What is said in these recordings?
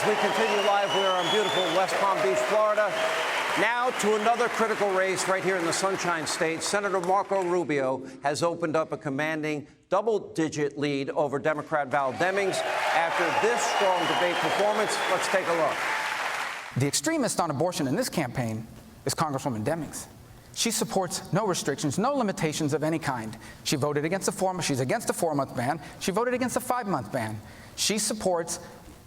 as we continue live, we're on beautiful West Palm Beach, Florida. Now to another critical race right here in the Sunshine State. Senator Marco Rubio has opened up a commanding double-digit lead over Democrat Val Demings. After this strong debate performance, let's take a look. The extremist on abortion in this campaign is Congresswoman Demings. She supports no restrictions, no limitations of any kind. She voted against she's against a 4-month ban. She voted against a 5-month ban. She supports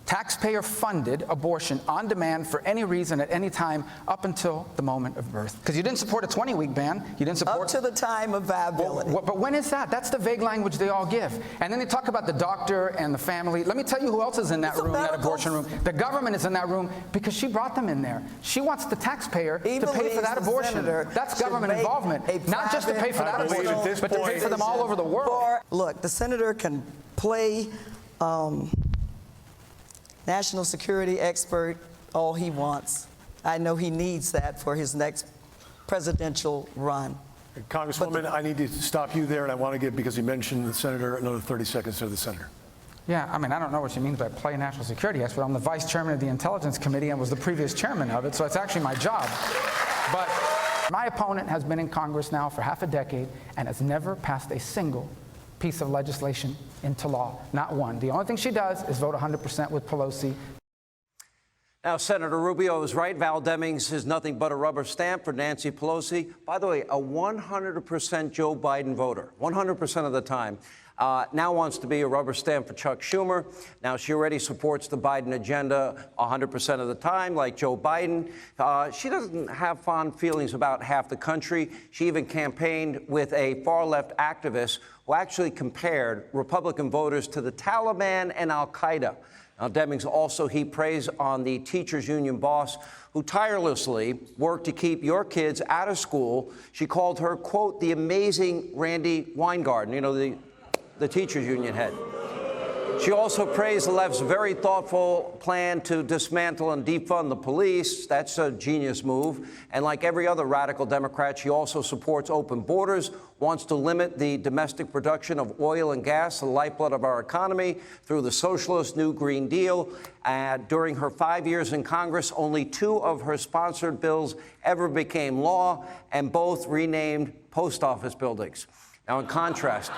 taxpayer-funded abortion on demand for any reason at any time up until the moment of birth. Because you didn't support a 20-week ban. You didn't support... Up to the time of viability. But when is that? That's the vague language they all give. And then they talk about the doctor and the family. Let me tell you who else is in that room, that abortion room. The government is in that room because she brought them in there. She wants the taxpayer to pay for that abortion. That's government involvement. Not just to pay for that abortion, but to pay for them all over the world. Look, the senator can play national security expert all he wants. I know he needs that for his next presidential run. Congresswoman, I need to stop you there, and I want to give, because you mentioned the senator, another 30 seconds to the senator. Yeah, I mean, I don't know what she means by play national security expert. I'm the vice chairman of the Intelligence Committee and was the previous chairman of it, so it's actually my job. But my opponent has been in Congress now for half a decade and has never passed a single piece of legislation into law. Not one. The only thing she does is vote 100% with Pelosi. Now, Senator Rubio is right. Val Demings is nothing but a rubber stamp for Nancy Pelosi. By the way, a 100% Joe Biden voter, 100% of the time. Now wants to be a rubber stamp for Chuck Schumer. Now she already supports the Biden agenda 100% of the time, like Joe Biden. She doesn't have fond feelings about half the country. She even campaigned with a far-left activist who actually compared Republican voters to the Taliban and al-Qaeda. Now, Demings also heaped praise on the teachers union boss who tirelessly worked to keep your kids out of school. She called her, quote, the amazing Randy Weingarten, you know, the teachers union head. She also praised the left's very thoughtful plan to dismantle and defund the police. That's a genius move. And like every other radical Democrat, she also supports open borders, wants to limit the domestic production of oil and gas, the lifeblood of our economy, through the socialist New Green Deal. During her 5 years in Congress, only 2 of her sponsored bills ever became law, and both renamed post office buildings. Now, in contrast,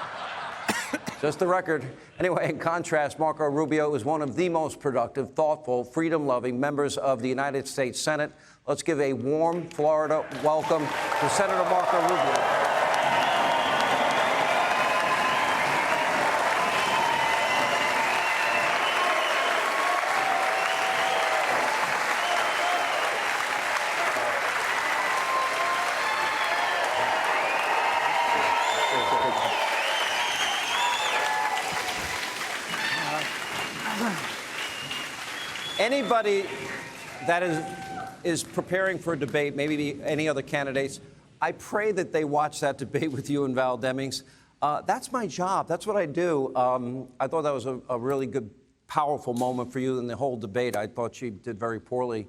just the record. Anyway, in contrast, Marco Rubio is one of the most productive, thoughtful, freedom-loving members of the United States Senate. Let's give a warm Florida welcome to Senator Marco Rubio. Anybody that is preparing for a debate, maybe any other candidates, I pray that they watch that debate with you and Val Demings. That's my job. That's what I do. I thought that was a really good, powerful moment for you in the whole debate. I thought she did very poorly.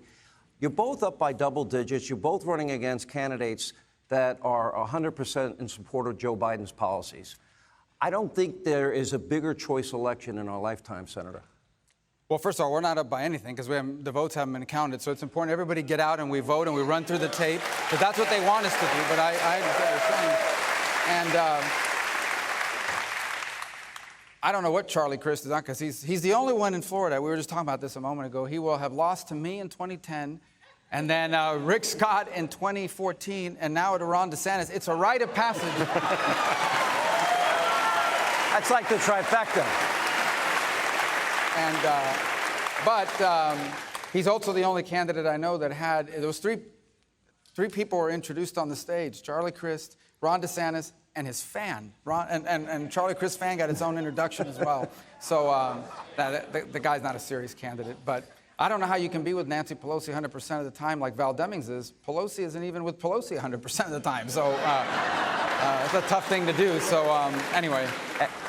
You're both up by double digits. You're both running against candidates that are 100% in support of Joe Biden's policies. I don't think there is a bigger choice election in our lifetime, Senator. Well, first of all, we're not up by anything because the votes haven't been counted. So it's important everybody get out and we vote and we run through the tape. But that's what they want us to do. But I understand what you're saying. And I don't know what Charlie Crist is on because he's the only one in Florida. We were just talking about this a moment ago. He will have lost to me in 2010 and then Rick Scott in 2014 and now to Ron DeSantis. It's a rite of passage. That's like the trifecta. And, but he's also the only candidate I know that had, there was three people were introduced on the stage, Charlie Crist, Ron DeSantis, and his fan. And Charlie Crist's fan got his own introduction as well. So the guy's not a serious candidate. But I don't know how you can be with Nancy Pelosi 100% of the time like Val Demings is. Pelosi isn't even with Pelosi 100% of the time. So it's a tough thing to do. So anyway.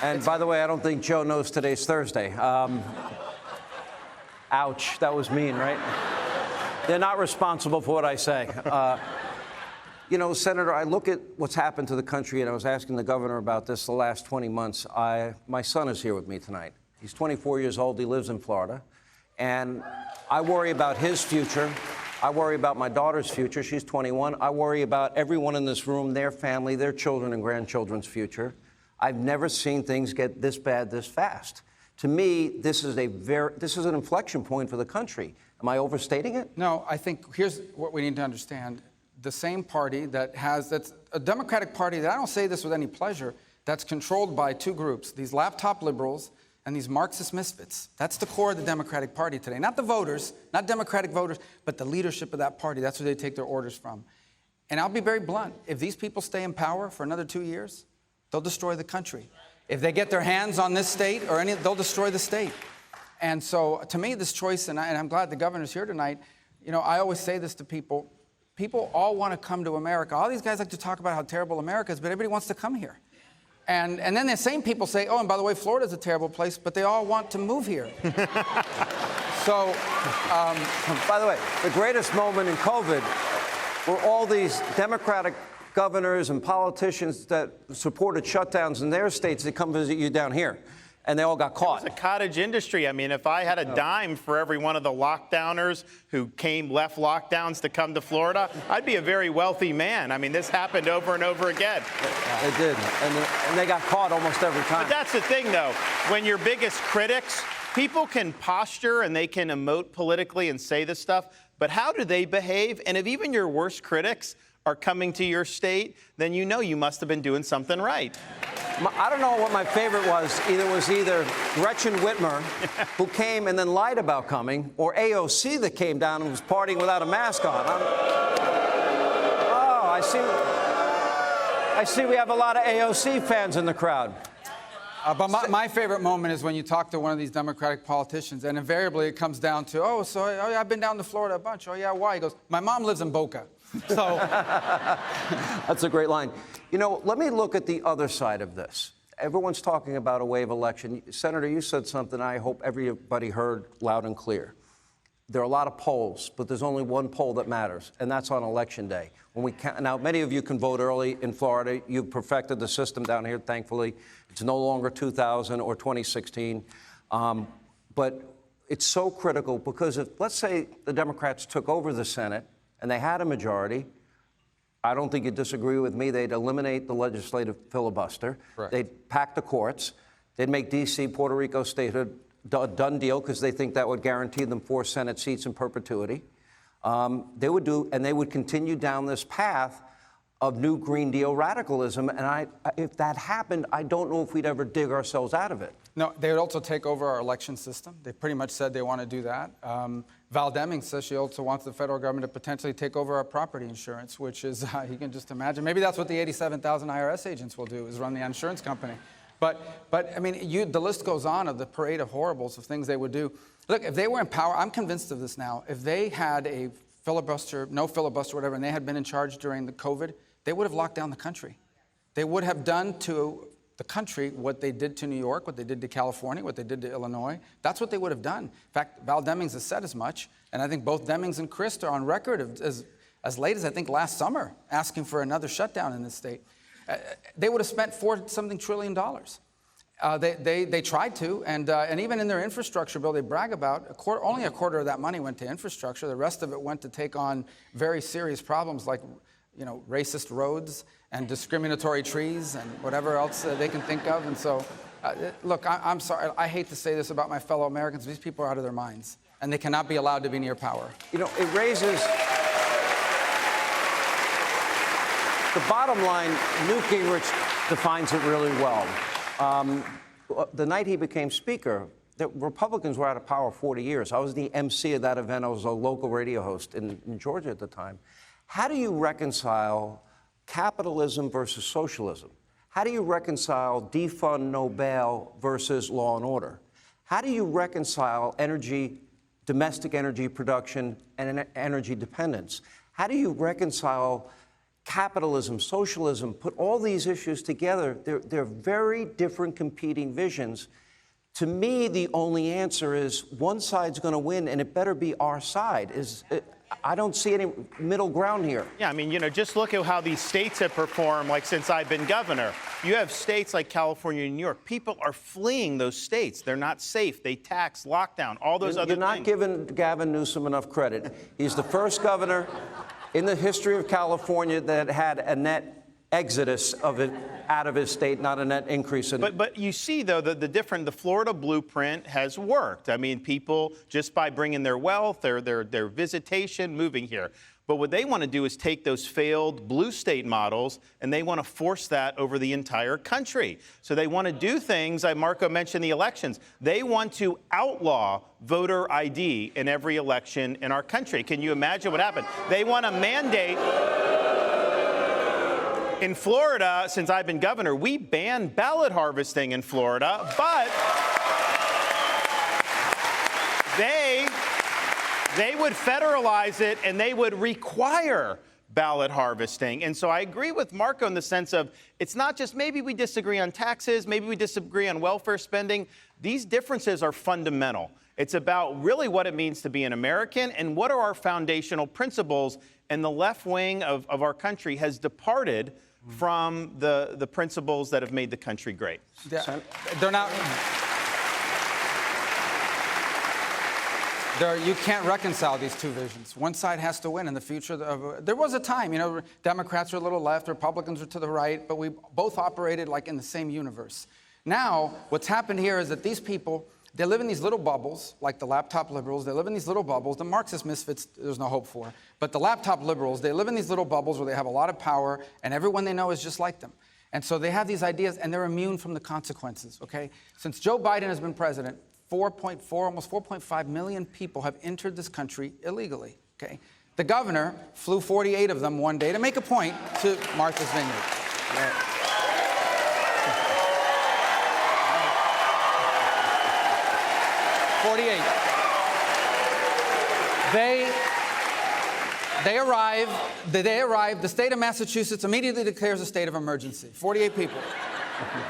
And by the way, I don't think Joe knows today's Thursday. Ouch. That was mean, right? They're not responsible for what I say. You know, Senator, I look at what's happened to the country, and I was asking the governor about this the last 20 months. My son is here with me tonight. He's 24 years old. He lives in Florida. And I worry about his future. I worry about my daughter's future. She's 21. I worry about everyone in this room, their family, their children and grandchildren's future. I've never seen things get this bad this fast. To me, this is an inflection point for the country. Am I overstating it? No, I think here's what we need to understand. The same party that's a Democratic Party that, I don't say this with any pleasure, that's controlled by two groups, these laptop liberals and these Marxist misfits. That's the core of the Democratic Party today. Not the voters, not Democratic voters, but the leadership of that party. That's where they take their orders from. And I'll be very blunt. If these people stay in power for another 2 years, they'll destroy the country. If they get their hands on this state they'll destroy the state. And so to me, this choice, and I'm glad the governor's here tonight, you know, I always say this to people. People all want to come to America. All these guys like to talk about how terrible America is, but everybody wants to come here. And then the same people say, oh, and by the way, Florida's a terrible place, but they all want to move here. So, by the way, the greatest moment in COVID were all these Democratic governors and politicians that supported shutdowns in their states that come visit you down here. And they all got caught. It's a cottage industry. I mean, if I had a dime for every one of the lockdowners who left lockdowns to come to Florida, I'd be a very wealthy man. I mean, this happened over and over again. They did. And they got caught almost every time. But that's the thing, though. When your biggest critics, people can posture and they can emote politically and say this stuff, but how do they behave? And if even your worst critics are coming to your state, then you know you must have been doing something right. I don't know what my favorite was. Either Gretchen Whitmer, who came and then lied about coming, or AOC that came down and was partying without a mask on. I see we have a lot of AOC fans in the crowd. But my favorite moment is when you talk to one of these Democratic politicians, and invariably it comes down to, oh, yeah, I've been down to Florida a bunch. Oh, yeah, why? He goes, my mom lives in Boca. So that's a great line. You know, let me look at the other side of this. Everyone's talking about a wave election. Senator, you said something I hope everybody heard loud and clear. There are a lot of polls, but there's only one poll that matters, and that's on Election Day. Now, many of you can vote early in Florida. You've perfected the system down here, thankfully. It's no longer 2000 or 2016. But it's so critical because if, let's say, the Democrats took over the Senate and they had a majority, I don't think you'd disagree with me. They'd eliminate the legislative filibuster. Correct. They'd pack the courts. They'd make D.C., Puerto Rico statehood a done deal because they think that would guarantee them 4 Senate seats in perpetuity. They would continue down this path of new Green Deal radicalism. And if that happened, I don't know if we'd ever dig ourselves out of it. No, they would also take over our election system. They pretty much said they want to do that. Val Demings says she also wants the federal government to potentially take over our property insurance, which is, you can just imagine. Maybe that's what the 87,000 IRS agents will do, is run the insurance company. But I mean, the list goes on of the parade of horribles of things they would do. Look, if they were in power, I'm convinced of this now. If they had a filibuster, no filibuster, whatever, and they had been in charge during the COVID, they would have locked down the country. They would have done to the country what they did to New York, what they did to California, what they did to Illinois. That's what they would have done. In fact, Val Demings has said as much, and I think both Demings and Christ are on record as late as I think last summer asking for another shutdown in this state. They would have spent $4-something trillion. They tried to, and even in their infrastructure bill, they brag about only a quarter of that money went to infrastructure. The rest of it went to take on very serious problems like, you know, racist roads and discriminatory trees and whatever else they can think of. And so, look, I'm sorry. I hate to say this about my fellow Americans. These people are out of their minds, and they cannot be allowed to be near power. You know, it raises the bottom line. Newt Gingrich defines it really well. The night he became Speaker, the Republicans were out of power 40 years. I was the MC of that event. I was a local radio host in Georgia at the time. How do you reconcile capitalism versus socialism? How do you reconcile defund no bail versus law and order? How do you reconcile domestic energy production and energy dependence? How do you reconcile capitalism, socialism, put all these issues together? They're very different competing visions. To me, the only answer is one side's going to win, and it better be our side. I don't see any middle ground here. Yeah, I mean, just look at how these states have performed, like since I've been governor. You have states like California and New York. People are fleeing those states. They're not safe. They tax, lockdown, all those other things. You're not giving Gavin Newsom enough credit. He's the first governor in the history of California that had a net exodus of it out of his state, not a net increase in it. But you see, though, the Florida blueprint has worked. I mean, people, just by bringing their wealth, their visitation, moving here. But what they want to do is take those failed blue state models and they want to force that over the entire country. So they want to do things, like Marco mentioned the elections. They want to outlaw voter ID in every election in our country. Can you imagine what happened? They want to mandate. In Florida, since I've been governor, we banned ballot harvesting in Florida, but they would federalize it and they would require ballot harvesting. And so I agree with Marco in the sense of it's not just maybe we disagree on taxes, maybe we disagree on welfare spending. These differences are fundamental. It's about really what it means to be an American and what are our foundational principles. And the left wing of our country has departed from the principles that have made the country great. They're not. You can't reconcile these two visions. One side has to win in the future. There was a time, Democrats are a little left, Republicans are to the right, but we both operated like in the same universe. Now, what's happened here is that these people, they live in these little bubbles, like the laptop liberals. They live in these little bubbles. The Marxist misfits, there's no hope for. But the laptop liberals, they live in these little bubbles where they have a lot of power, and everyone they know is just like them. And so they have these ideas, and they're immune from the consequences, okay? Since Joe Biden has been president, almost 4.5 million people have entered this country illegally, okay? The governor flew 48 of them one day to make a point to Martha's Vineyard. Yeah. 48. They arrive, the state of Massachusetts immediately declares a state of emergency. 48 people.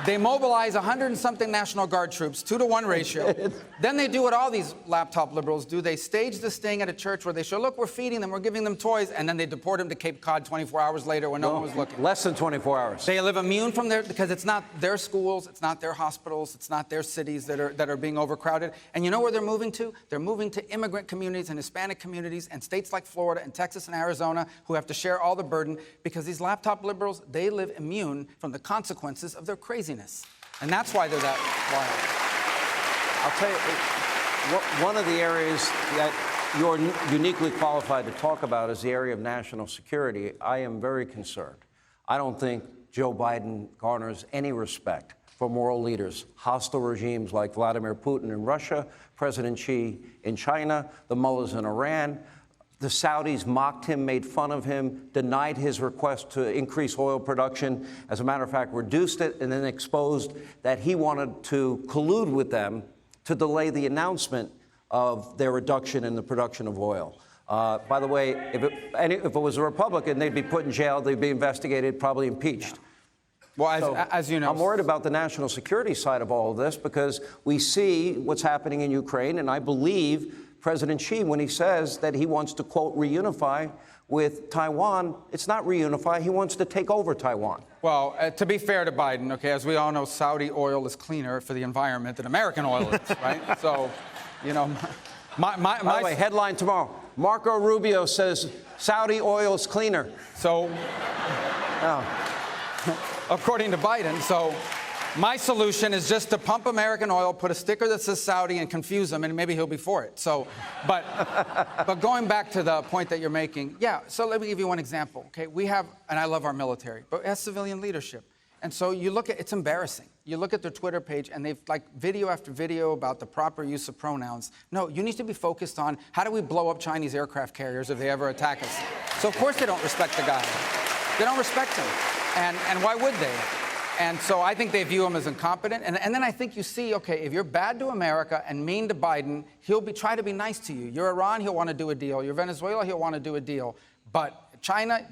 They mobilize 100 and something National Guard troops, 2-to-1 ratio. Then they do what all these laptop liberals do. They stage this thing at a church where they show, look, we're feeding them, we're giving them toys, and then they deport them to Cape Cod 24 hours later when no one was looking. Less than 24 hours. They live immune from because it's not their schools, it's not their hospitals, it's not their cities that are being overcrowded. And you know where they're moving to? They're moving to immigrant communities and Hispanic communities and states like Florida and Texas and Arizona who have to share all the burden because these laptop liberals, they live immune from the consequences of their craziness. And that's why they're that wild. I'll tell you, one of the areas that you're uniquely qualified to talk about is the area of national security. I am very concerned. I don't think Joe Biden garners any respect for moral leaders, hostile regimes like Vladimir Putin in Russia, President Xi in China, the mullahs in Iran. The Saudis mocked him, made fun of him, denied his request to increase oil production. As a matter of fact, reduced it and then exposed that he wanted to collude with them to delay the announcement of their reduction in the production of oil. By the way, if it was a Republican, they'd be put in jail, they'd be investigated, probably impeached. Well, as you know, I'm worried about the national security side of all of this because we see what's happening in Ukraine, and I believe President Xi, when he says that he wants to, quote, reunify with Taiwan, it's not reunify. He wants to take over Taiwan. Well, to be fair to Biden, okay, as we all know, Saudi oil is cleaner for the environment than American oil is, right? So, By the way, headline tomorrow, Marco Rubio says Saudi oil is cleaner. So, according to Biden, my solution is just to pump American oil, put a sticker that says Saudi, and confuse him, and maybe he'll be for it. So, but going back to the point that you're making, so let me give you one example, okay? We have, and I love our military, but it has civilian leadership. And so you look at, it's embarrassing. You look at their Twitter page, and they've video after video about the proper use of pronouns. No, you need to be focused on how do we blow up Chinese aircraft carriers if they ever attack us. So of course they don't respect the guy. They don't respect him. And why would they? And so I think they view him as incompetent. And then I think you see, okay, if you're bad to America and mean to Biden, he'll try to be nice to you. You're Iran, he'll want to do a deal. You're Venezuela, he'll want to do a deal. But China,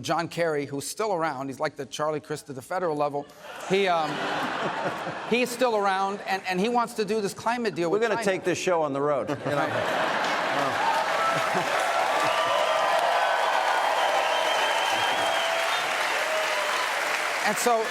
John Kerry, who's still around, he's like the Charlie Crist at the federal level. He's still around, and he wants to do this climate deal with China. We're going to take this show on the road. And so,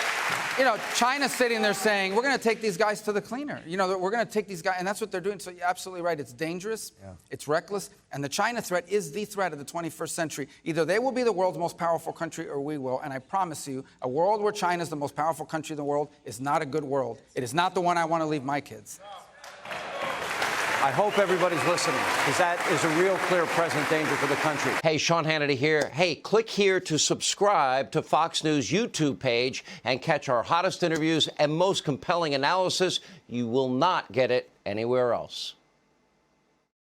China's sitting there saying, we're going to take these guys to the cleaner. We're going to take these guys, and that's what they're doing. So you're absolutely right. It's dangerous, it's reckless, and the China threat is the threat of the 21st century. Either they will be the world's most powerful country or we will, and I promise you, a world where China is the most powerful country in the world is not a good world. It is not the one I want to leave my kids. I hope everybody's listening, because that is a real clear present danger for the country. Hey, Sean Hannity here. Hey, click here to subscribe to Fox News YouTube page and catch our hottest interviews and most compelling analysis. You will not get it anywhere else.